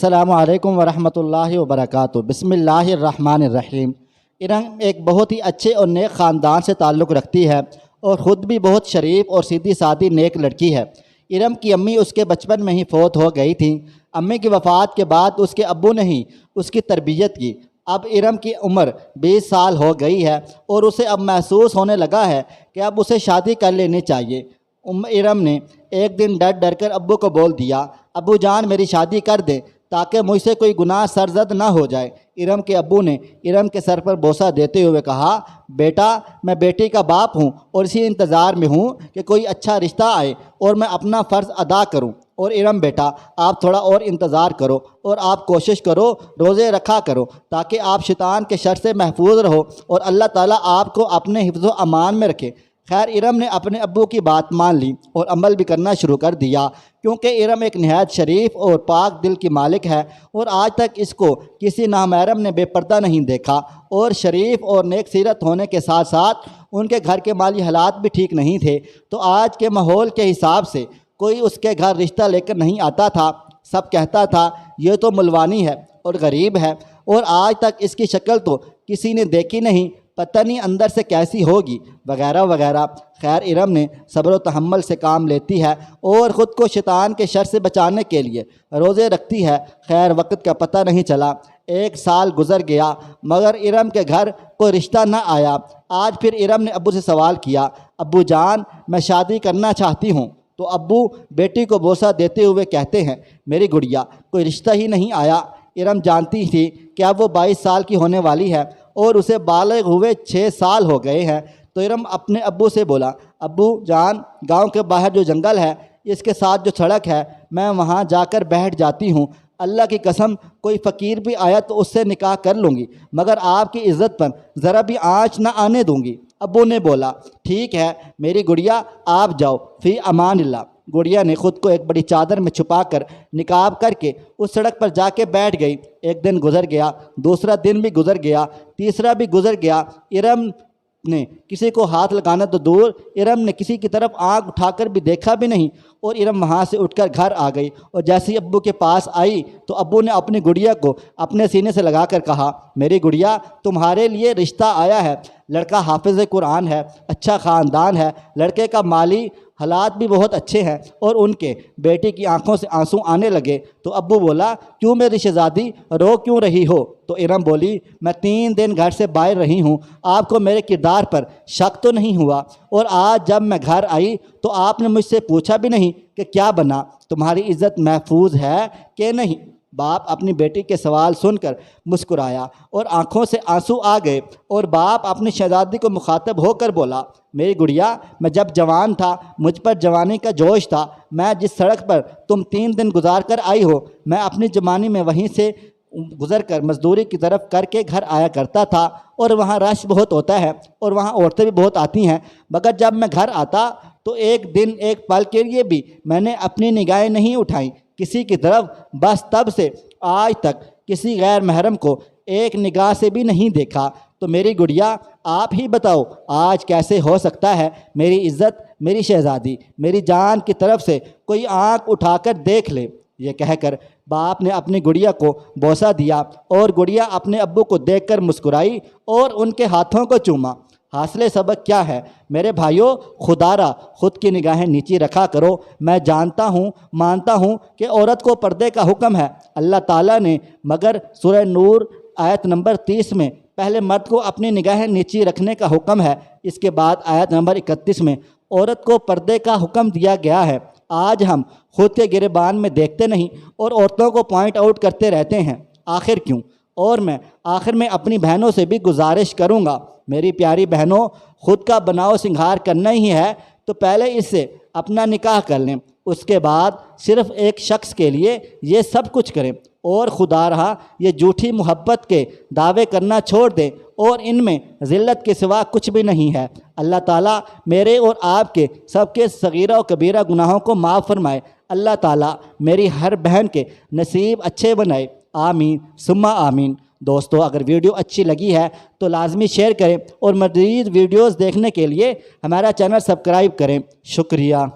السلام علیکم ورحمۃ اللہ وبرکاتہ۔ بسم اللہ الرحمن الرحیم۔ ارم ایک بہت ہی اچھے اور نیک خاندان سے تعلق رکھتی ہے اور خود بھی بہت شریف اور سیدھی سادی نیک لڑکی ہے۔ ارم کی امی اس کے بچپن میں ہی فوت ہو گئی تھیں۔ امی کی وفات کے بعد اس کے ابو نے ہی اس کی تربیت کی۔ اب ارم کی عمر 20 سال ہو گئی ہے اور اسے اب محسوس ہونے لگا ہے کہ اب اسے شادی کر لینی چاہیے۔ ارم نے ایک دن ڈر ڈر کر ابو کو بول دیا، ابو جان میری شادی کر دیں تاکہ مجھ سے کوئی گناہ سرزد نہ ہو جائے۔ ارم کے ابو نے ارم کے سر پر بوسہ دیتے ہوئے کہا، بیٹا میں بیٹی کا باپ ہوں اور اسی انتظار میں ہوں کہ کوئی اچھا رشتہ آئے اور میں اپنا فرض ادا کروں۔ اور ارم بیٹا آپ تھوڑا اور انتظار کرو اور آپ کوشش کرو، روزے رکھا کرو تاکہ آپ شیطان کے شر سے محفوظ رہو اور اللہ تعالیٰ آپ کو اپنے حفظ و امان میں رکھے۔ خیر ارم نے اپنے ابو کی بات مان لی اور عمل بھی کرنا شروع کر دیا، کیونکہ ارم ایک نہایت شریف اور پاک دل کی مالک ہے اور آج تک اس کو کسی نامحرم نے بے پردہ نہیں دیکھا۔ اور شریف اور نیک سیرت ہونے کے ساتھ ساتھ ان کے گھر کے مالی حالات بھی ٹھیک نہیں تھے، تو آج کے ماحول کے حساب سے کوئی اس کے گھر رشتہ لے کر نہیں آتا تھا۔ سب کہتا تھا یہ تو ملوانی ہے اور غریب ہے اور آج تک اس کی شکل تو کسی نے دیکھی نہیں، پتہ نہیں اندر سے کیسی ہوگی، وغیرہ وغیرہ۔ خیر ارم نے صبر و تحمل سے کام لیتی ہے اور خود کو شیطان کے شر سے بچانے کے لیے روزے رکھتی ہے۔ خیر وقت کا پتہ نہیں چلا، 1 سال گزر گیا مگر ارم کے گھر کوئی رشتہ نہ آیا۔ آج پھر ارم نے ابو سے سوال کیا، ابو جان میں شادی کرنا چاہتی ہوں۔ تو ابو بیٹی کو بوسہ دیتے ہوئے کہتے ہیں، میری گڑیا کوئی رشتہ ہی نہیں آیا۔ ارم جانتی تھی کہ اب وہ 22 سال کی ہونے والی ہے اور اسے بالغ ہوئے 6 سال ہو گئے ہیں۔ تو ارم اپنے ابو سے بولا، ابو جان گاؤں کے باہر جو جنگل ہے اس کے ساتھ جو سڑک ہے میں وہاں جا کر بیٹھ جاتی ہوں، اللہ کی قسم کوئی فقیر بھی آیا تو اس سے نکاح کر لوں گی مگر آپ کی عزت پر ذرا بھی آنچ نہ آنے دوں گی۔ ابو نے بولا، ٹھیک ہے میری گڑیا آپ جاؤ فی امان اللہ۔ گڑیا نے خود کو ایک بڑی چادر میں چھپا کر نقاب کر کے اس سڑک پر جا کے بیٹھ گئی۔ ایک دن گزر گیا، دوسرا دن بھی گزر گیا، تیسرا بھی گزر گیا۔ ارم نے کسی کو ہاتھ لگانا تو دور، ارم نے کسی کی طرف آنکھ اٹھا کر بھی دیکھا بھی نہیں اور ارم وہاں سے اٹھ کر گھر آ گئی اور جیسے ہی ابو کے پاس آئی تو ابو نے اپنی گڑیا کو اپنے سینے سے لگا کر کہا، میری گڑیا تمہارے لیے رشتہ آیا ہے، لڑکا حافظ قرآن ہے، اچھا خاندان ہے، لڑکے کا مالی حالات بھی بہت اچھے ہیں۔ اور ان کے بیٹی کی آنکھوں سے آنسو آنے لگے تو ابو بولا، کیوں میری شہزادی رو کیوں رہی ہو؟ تو ارم بولی، میں 3 دن گھر سے باہر رہی ہوں، آپ کو میرے کردار پر شک تو نہیں ہوا؟ اور آج جب میں گھر آئی تو آپ نے مجھ سے پوچھا بھی نہیں کہ کیا بنا، تمہاری عزت محفوظ ہے کہ نہیں؟ باپ اپنی بیٹی کے سوال سن کر مسکرایا اور آنکھوں سے آنسو آ گئے اور باپ اپنی شہزادی کو مخاطب ہو کر بولا، میری گڑیا میں جب جوان تھا مجھ پر جوانی کا جوش تھا، میں جس سڑک پر تم 3 دن گزار کر آئی ہو میں اپنی جوانی میں وہیں سے گزر کر مزدوری کی طرف کر کے گھر آیا کرتا تھا اور وہاں رش بہت ہوتا ہے اور وہاں عورتیں بھی بہت آتی ہیں، مگر جب میں گھر آتا تو ایک دن ایک پل کے لیے بھی میں نے اپنی نگاہیں نہیں اٹھائیں کسی کی طرف، بس تب سے آج تک کسی غیر محرم کو ایک نگاہ سے بھی نہیں دیکھا۔ تو میری گڑیا آپ ہی بتاؤ آج کیسے ہو سکتا ہے میری عزت میری شہزادی میری جان کی طرف سے کوئی آنکھ اٹھا کر دیکھ لے؟ یہ کہہ کر باپ نے اپنی گڑیا کو بوسہ دیا اور گڑیا اپنے ابو کو دیکھ کر مسکرائی اور ان کے ہاتھوں کو چوما۔ حاصل سبق کیا ہے میرے بھائیوں؟ خدا را خود کی نگاہیں نیچی رکھا کرو۔ میں جانتا ہوں مانتا ہوں کہ عورت کو پردے کا حکم ہے اللہ تعالیٰ نے، مگر سورہ نور آیت نمبر 30 میں پہلے مرد کو اپنی نگاہیں نیچی رکھنے کا حکم ہے، اس کے بعد آیت نمبر 31 میں عورت کو پردے کا حکم دیا گیا ہے۔ آج ہم خود کے گریبان میں دیکھتے نہیں اور عورتوں کو پوائنٹ آؤٹ کرتے رہتے ہیں، آخر کیوں؟ اور میں آخر میں اپنی بہنوں سے بھی گزارش کروں گا، میری پیاری بہنوں خود کا بناؤ سنگھار کرنا ہی ہے تو پہلے اس سے اپنا نکاح کر لیں، اس کے بعد صرف ایک شخص کے لیے یہ سب کچھ کریں اور خدا رہا یہ جھوٹی محبت کے دعوے کرنا چھوڑ دیں اور ان میں ذلت کے سوا کچھ بھی نہیں ہے۔ اللہ تعالیٰ میرے اور آپ کے سب کے صغیرہ و کبیرہ گناہوں کو معاف فرمائے۔ اللہ تعالیٰ میری ہر بہن کے نصیب اچھے بنائے، آمین ثم آمین۔ دوستو اگر ویڈیو اچھی لگی ہے تو لازمی شیئر کریں اور مزید ویڈیوز دیکھنے کے لیے ہمارا چینل سبسکرائب کریں۔ شکریہ۔